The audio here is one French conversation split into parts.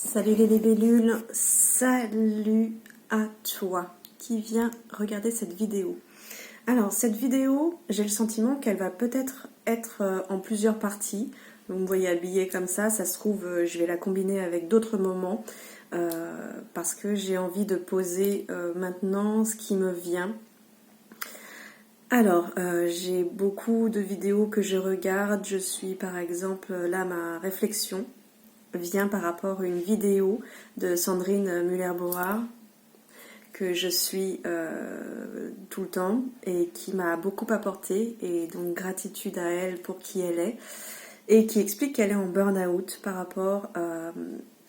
Salut les libellules, salut à toi qui viens regarder cette vidéo. Alors cette vidéo, j'ai le sentiment qu'elle va peut-être être en plusieurs parties. Vous me voyez habillée comme ça se trouve je vais la combiner avec d'autres moments parce que j'ai envie de poser maintenant ce qui me vient. Alors, j'ai beaucoup de vidéos que je regarde. Je suis par exemple, là ma réflexion vient par rapport à une vidéo de Sandrine Muller-Bohar que je suis tout le temps et qui m'a beaucoup apporté, et donc gratitude à elle pour qui elle est, et qui explique qu'elle est en burn-out par rapport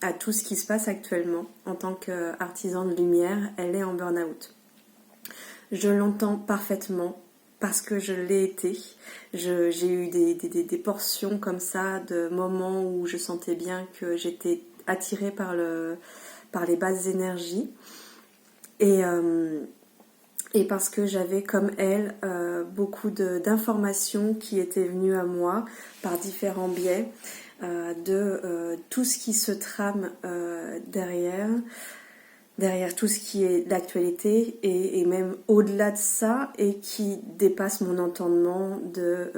à tout ce qui se passe actuellement en tant qu'artisan de lumière. Elle est en burn-out. Je l'entends parfaitement parce que je l'ai été. J'ai eu des portions comme ça de moments où je sentais bien que j'étais attirée par les basses énergies. Et parce que j'avais comme elle beaucoup d'informations qui étaient venues à moi par différents biais de tout ce qui se trame derrière tout ce qui est d'actualité et même au-delà de ça, et qui dépasse mon entendement de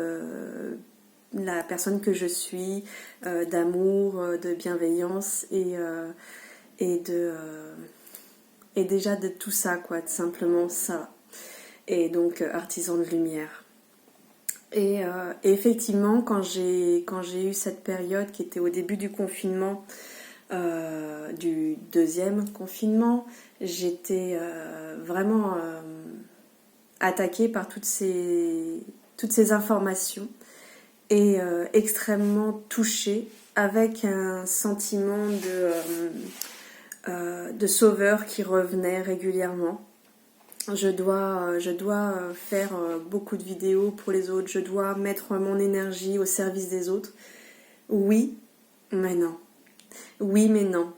la personne que je suis, d'amour, de bienveillance et déjà de tout ça, quoi, simplement ça. Et donc artisan de lumière. Et effectivement, quand j'ai eu cette période qui était au début du confinement, du deuxième confinement, j'étais vraiment attaquée par toutes ces informations et extrêmement touchée, avec un sentiment de sauveur qui revenait régulièrement. Je dois faire beaucoup de vidéos pour les autres, je dois mettre mon énergie au service des autres. Oui, mais non. Oui, mais non.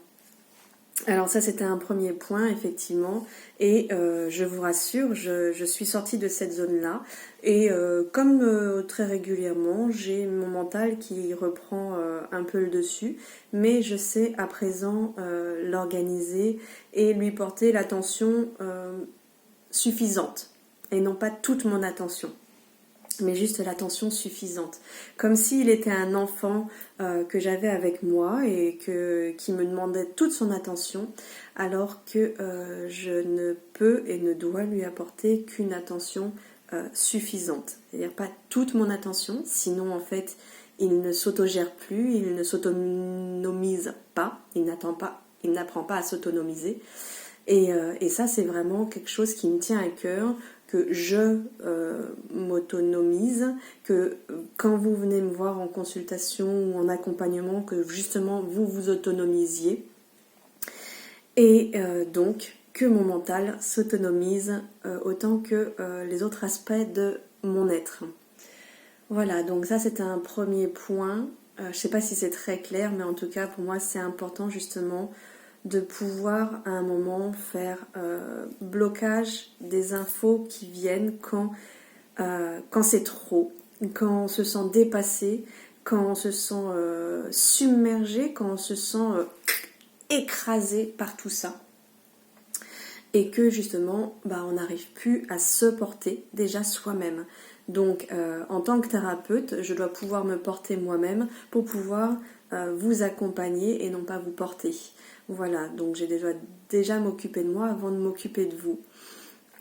Alors ça, c'était un premier point, effectivement. Et je vous rassure, je suis sortie de cette zone-là. Et comme très régulièrement, j'ai mon mental qui reprend un peu le dessus. Mais je sais à présent l'organiser et lui porter l'attention suffisante. Et non pas toute mon attention, mais juste l'attention suffisante. Comme s'il était un enfant que j'avais avec moi et qui me demandait toute son attention, alors que je ne peux et ne dois lui apporter qu'une attention suffisante. C'est-à-dire pas toute mon attention, sinon en fait il ne s'autogère plus, il ne s'autonomise pas, il n'apprend pas à s'autonomiser. Et ça, c'est vraiment quelque chose qui me tient à cœur, que je m'autonomise, que quand vous venez me voir en consultation ou en accompagnement, que justement vous vous autonomisiez. Et donc que mon mental s'autonomise autant que les autres aspects de mon être. Voilà, donc ça c'était un premier point. Je ne sais pas si c'est très clair, mais en tout cas pour moi c'est important justement de pouvoir à un moment faire blocage des infos qui viennent quand c'est trop, quand on se sent dépassé, quand on se sent submergé, quand on se sent écrasé par tout ça. Et que justement, on n'arrive plus à se porter déjà soi-même. Donc en tant que thérapeute, je dois pouvoir me porter moi-même pour pouvoir vous accompagner et non pas vous porter. Voilà, donc j'ai déjà m'occuper de moi avant de m'occuper de vous.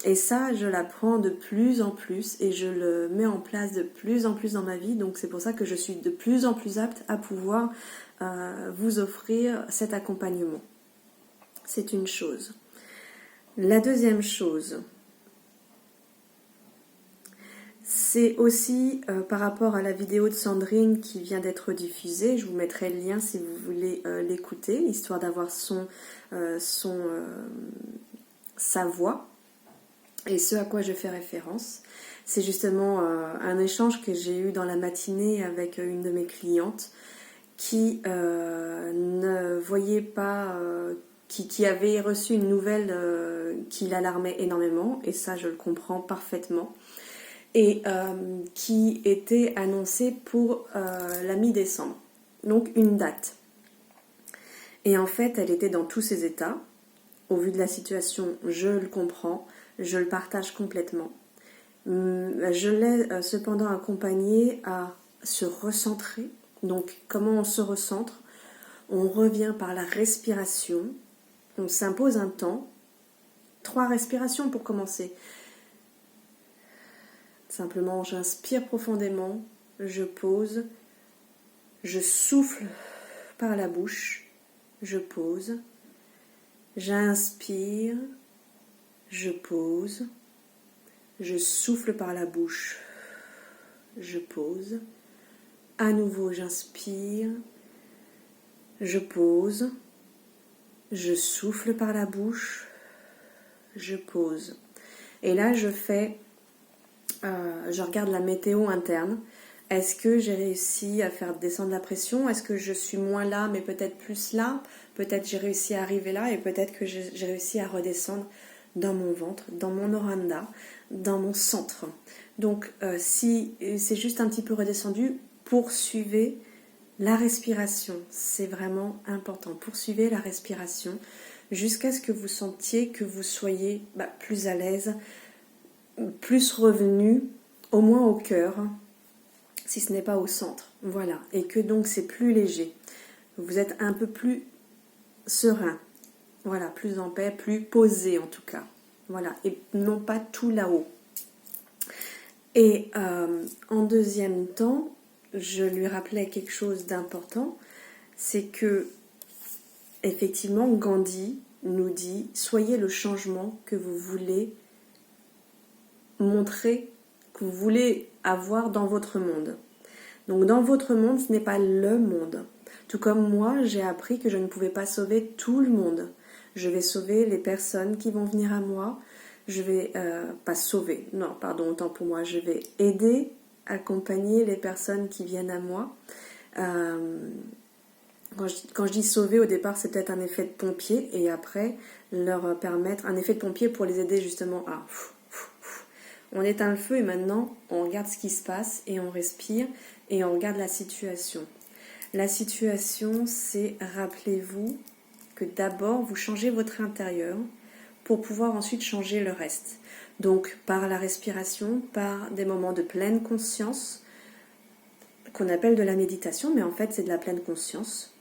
Et ça, je l'apprends de plus en plus et je le mets en place de plus en plus dans ma vie. Donc c'est pour ça que je suis de plus en plus apte à pouvoir vous offrir cet accompagnement. C'est une chose. La deuxième chose, c'est aussi par rapport à la vidéo de Sandrine qui vient d'être diffusée. Je vous mettrai le lien si vous voulez l'écouter, histoire d'avoir sa voix et ce à quoi je fais référence. C'est justement un échange que j'ai eu dans la matinée avec une de mes clientes qui ne voyait pas... Qui avait reçu une nouvelle qui l'alarmait énormément, et ça je le comprends parfaitement, et qui était annoncée pour la mi-décembre, donc une date. Et en fait, elle était dans tous ses états. Au vu de la situation, je le comprends, je le partage complètement. Je l'ai cependant accompagnée à se recentrer. Donc, comment on se recentre? On revient par la respiration. On s'impose un temps. 3 respirations pour commencer. Simplement, j'inspire profondément, je pose, je souffle par la bouche, je pose, j'inspire, je pose, je souffle par la bouche, je pose, à nouveau j'inspire, je pose, je souffle par la bouche, je pose. Et là je regarde la météo interne. Est-ce que j'ai réussi à faire descendre la pression? Est-ce que je suis moins là, mais peut-être plus là? Peut-être j'ai réussi à arriver là et peut-être que j'ai réussi à redescendre dans mon ventre, dans mon oranda, dans mon centre. Donc, si c'est juste un petit peu redescendu, poursuivez la respiration. C'est vraiment important. Poursuivez la respiration jusqu'à ce que vous sentiez que vous soyez plus à l'aise, plus revenu, au moins au cœur, si ce n'est pas au centre. Voilà. Et que donc c'est plus léger. Vous êtes un peu plus serein. Voilà, plus en paix, plus posé en tout cas. Voilà. Et non pas tout là-haut. Et en deuxième temps, je lui rappelais quelque chose d'important, c'est que effectivement Gandhi nous dit « Soyez le changement que vous voulez montrer, que vous voulez avoir dans votre monde. » Donc dans votre monde, ce n'est pas le monde. Tout comme moi, j'ai appris que je ne pouvais pas sauver tout le monde. Je vais sauver les personnes qui vont venir à moi. Je vais pas sauver, non, pardon, autant pour moi. Je vais aider, accompagner les personnes qui viennent à moi. Quand je dis sauver, au départ, c'est peut-être un effet de pompier et après, leur permettre un effet de pompier pour les aider justement à... On éteint le feu et maintenant, on regarde ce qui se passe et on respire et on regarde la situation. La situation, c'est, rappelez-vous, que d'abord, vous changez votre intérieur pour pouvoir ensuite changer le reste. Donc, par la respiration, par des moments de pleine conscience, qu'on appelle de la méditation, mais en fait, c'est de la pleine conscience.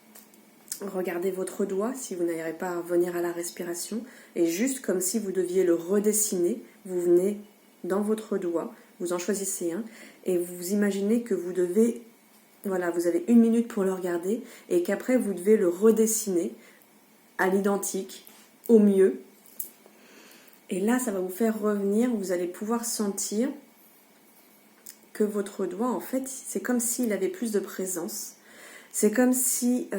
Regardez votre doigt si vous n'arrivez pas à revenir à la respiration, et juste comme si vous deviez le redessiner, vous venez dans votre doigt, vous en choisissez un, et vous imaginez que vous devez, voilà, vous avez 1 minute pour le regarder, et qu'après vous devez le redessiner à l'identique, au mieux. Et là, ça va vous faire revenir, vous allez pouvoir sentir que votre doigt, en fait, c'est comme s'il avait plus de présence. C'est comme si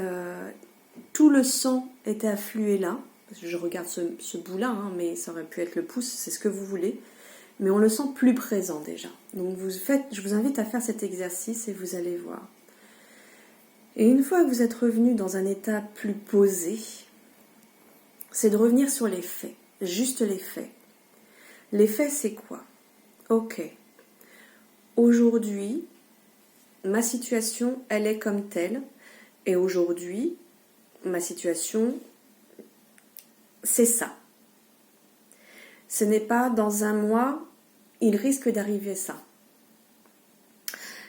tout le sang était afflué là. Je regarde ce bout-là, hein, mais ça aurait pu être le pouce, c'est ce que vous voulez. Mais on le sent plus présent déjà. Donc je vous invite à faire cet exercice et vous allez voir. Et une fois que vous êtes revenu dans un état plus posé, c'est de revenir sur les faits, juste les faits. Les faits, c'est quoi? Ok. Aujourd'hui, ma situation, elle est comme telle. Et aujourd'hui, ma situation, c'est ça. Ce n'est pas dans un mois, il risque d'arriver ça.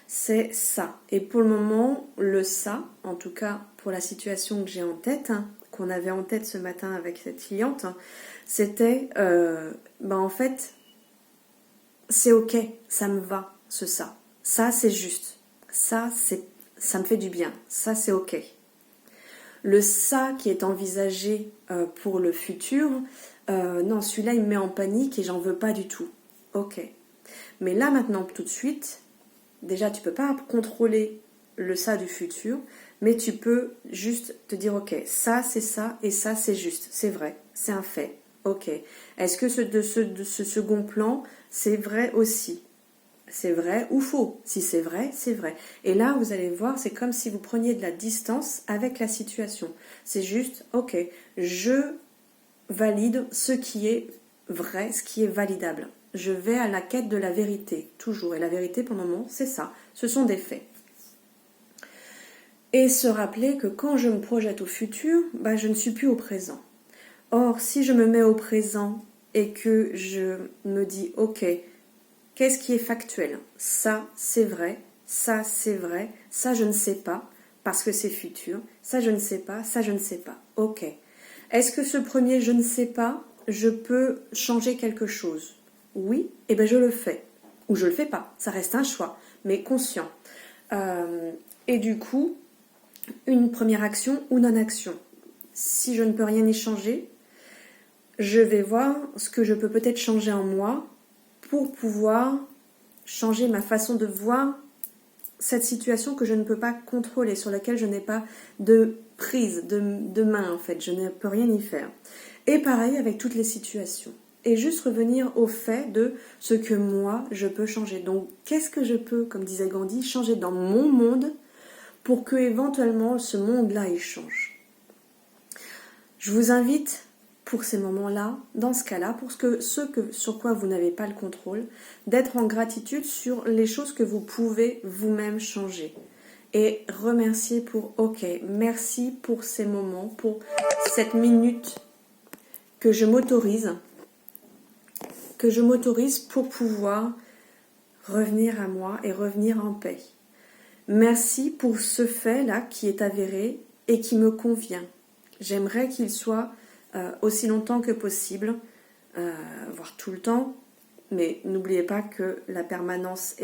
C'est ça. Et pour le moment, le ça, en tout cas pour la situation que j'ai en tête, qu'on avait en tête ce matin avec cette cliente, c'était, en fait, c'est ok, ça me va, ce ça. Ça, c'est juste. Ça me fait du bien. Ça, c'est ok. Le ça qui est envisagé pour le futur, non, celui-là, il me met en panique et j'en veux pas du tout. Ok. Mais là, maintenant, tout de suite, déjà, tu peux pas contrôler le ça du futur, mais tu peux juste te dire, ok, ça, c'est ça, et ça, c'est juste. C'est vrai, c'est un fait. Ok. Est-ce que de ce second plan, c'est vrai aussi? C'est vrai ou faux? Si c'est vrai, c'est vrai. Et là, vous allez voir, c'est comme si vous preniez de la distance avec la situation. C'est juste, ok, je valide ce qui est vrai, ce qui est validable. Je vais à la quête de la vérité, toujours. Et la vérité, pour le moment, c'est ça. Ce sont des faits. Et se rappeler que quand je me projette au futur, je ne suis plus au présent. Or, si je me mets au présent et que je me dis, ok, qu'est-ce qui est factuel? Ça, c'est vrai, ça, c'est vrai, ça, je ne sais pas, parce que c'est futur, ça, je ne sais pas, ça, je ne sais pas. Ok. Est-ce que ce premier je ne sais pas, je peux changer quelque chose? Oui, et bien je le fais. Ou je le fais pas, ça reste un choix, mais conscient. Et du coup, une première action ou non-action. Si je ne peux rien y changer, je vais voir ce que je peux peut-être changer en moi pour pouvoir changer ma façon de voir cette situation que je ne peux pas contrôler, sur laquelle je n'ai pas de prise, de main en fait, je ne peux rien y faire. Et pareil avec toutes les situations. Et juste revenir au fait de ce que moi, je peux changer. Donc, qu'est-ce que je peux, comme disait Gandhi, changer dans mon monde pour que éventuellement ce monde-là, il change. Je vous invite pour ces moments-là, dans ce cas-là, pour sur quoi vous n'avez pas le contrôle, d'être en gratitude sur les choses que vous pouvez vous-même changer. Et remercier pour, ok, merci pour ces moments, pour cette minute que je m'autorise pour pouvoir revenir à moi et revenir en paix. Merci pour ce fait-là qui est avéré et qui me convient. J'aimerais qu'il soit aussi longtemps que possible, voire tout le temps, mais n'oubliez pas que la permanence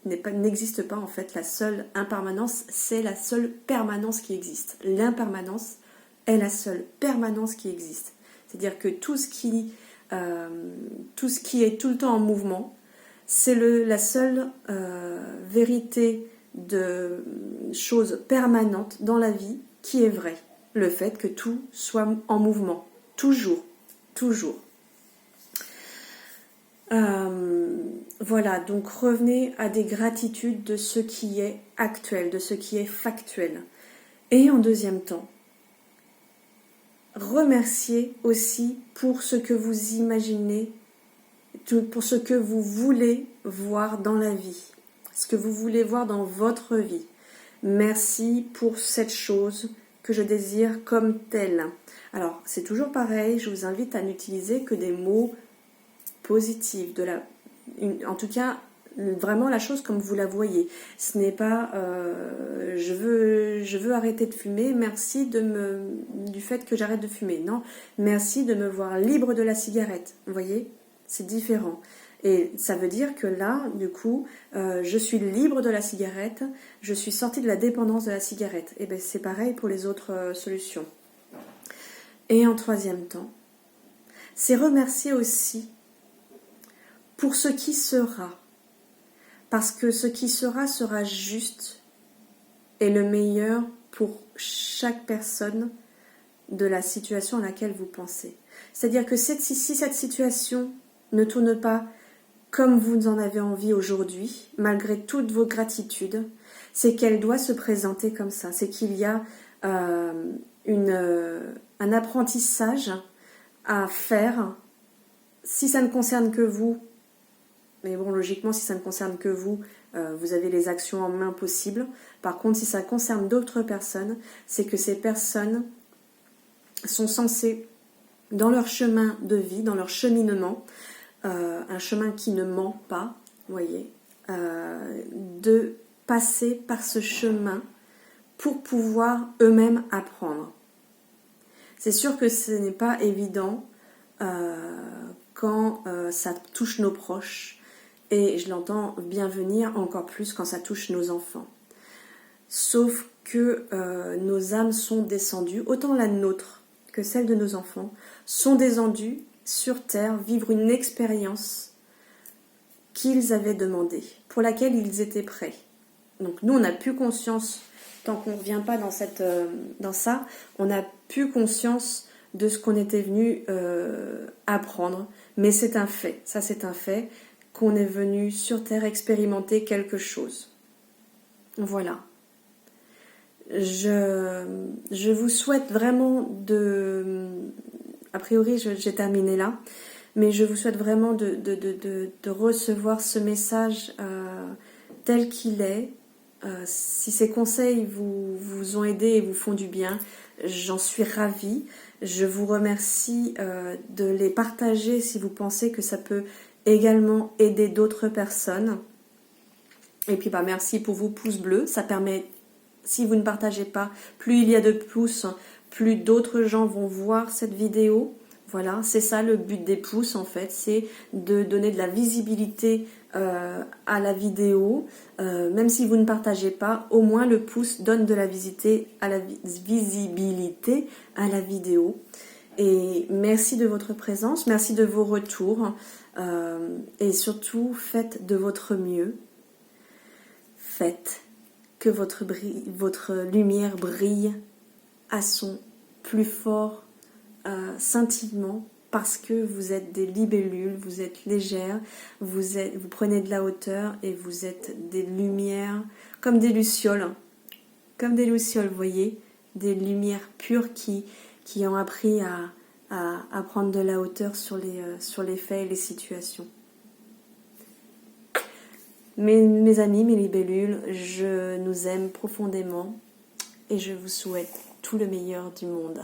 n'existe pas en fait. La seule impermanence, c'est la seule permanence qui existe. L'impermanence est la seule permanence qui existe. C'est-à-dire que tout ce qui est tout le temps en mouvement, c'est la seule vérité de choses permanentes dans la vie qui est vraie. Le fait que tout soit en mouvement, toujours, toujours. Voilà, donc revenez à des gratitudes de ce qui est actuel, de ce qui est factuel. Et en deuxième temps, remerciez aussi pour ce que vous imaginez, pour ce que vous voulez voir dans la vie, ce que vous voulez voir dans votre vie. Merci pour cette chose que je désire comme telle. Alors, c'est toujours pareil, je vous invite à n'utiliser que des mots positifs, en tout cas, vraiment la chose comme vous la voyez. Ce n'est pas je veux arrêter de fumer, merci du fait que j'arrête de fumer. Non, merci de me voir libre de la cigarette. Vous voyez, c'est différent. Et ça veut dire que là, du coup, je suis libre de la cigarette, je suis sortie de la dépendance de la cigarette. Et bien c'est pareil pour les autres solutions. Et en troisième temps, c'est remercier aussi pour ce qui sera. Parce que ce qui sera juste et le meilleur pour chaque personne de la situation à laquelle vous pensez. C'est-à-dire que si cette situation ne tourne pas comme vous en avez envie aujourd'hui, malgré toutes vos gratitudes, c'est qu'elle doit se présenter comme ça. C'est qu'il y a un apprentissage à faire. Si ça ne concerne que vous, mais bon, logiquement, si ça ne concerne que vous, vous avez les actions en main possibles. Par contre, si ça concerne d'autres personnes, c'est que ces personnes sont censées, dans leur chemin de vie, dans leur cheminement, un chemin qui ne ment pas, vous voyez, de passer par ce chemin pour pouvoir eux-mêmes apprendre. C'est sûr que ce n'est pas évident quand ça touche nos proches, et je l'entends bien venir encore plus quand ça touche nos enfants. Sauf que nos âmes sont descendues, autant la nôtre que celle de nos enfants, sont descendues sur Terre vivre une expérience qu'ils avaient demandée, pour laquelle ils étaient prêts. Donc nous, on n'a plus conscience, tant qu'on ne revient pas dans ça, on n'a plus conscience de ce qu'on était venu apprendre, mais c'est un fait, ça c'est un fait, qu'on est venu sur Terre expérimenter quelque chose. Voilà. Je vous souhaite vraiment a priori j'ai terminé là, mais je vous souhaite vraiment de recevoir ce message tel qu'il est, Si ces conseils vous ont aidé et vous font du bien, j'en suis ravie. Je vous remercie de les partager si vous pensez que ça peut également aider d'autres personnes. Et puis merci pour vos pouces bleus. Ça permet, si vous ne partagez pas, plus il y a de pouces, plus d'autres gens vont voir cette vidéo. Voilà, c'est ça le but des pouces en fait, c'est de donner de la visibilité à la vidéo. Même si vous ne partagez pas, au moins le pouce donne de la visibilité à la vidéo. Et merci de votre présence, merci de vos retours. Et surtout, faites de votre mieux. Faites que votre lumière brille à son plus fort scintillement, parce que vous êtes des libellules, vous êtes légères, vous prenez de la hauteur et vous êtes des lumières comme des lucioles, vous voyez, des lumières pures qui ont appris à prendre de la hauteur sur les faits et les situations. Mes amis, mes libellules, je nous aime profondément et je vous souhaite tout le meilleur du monde.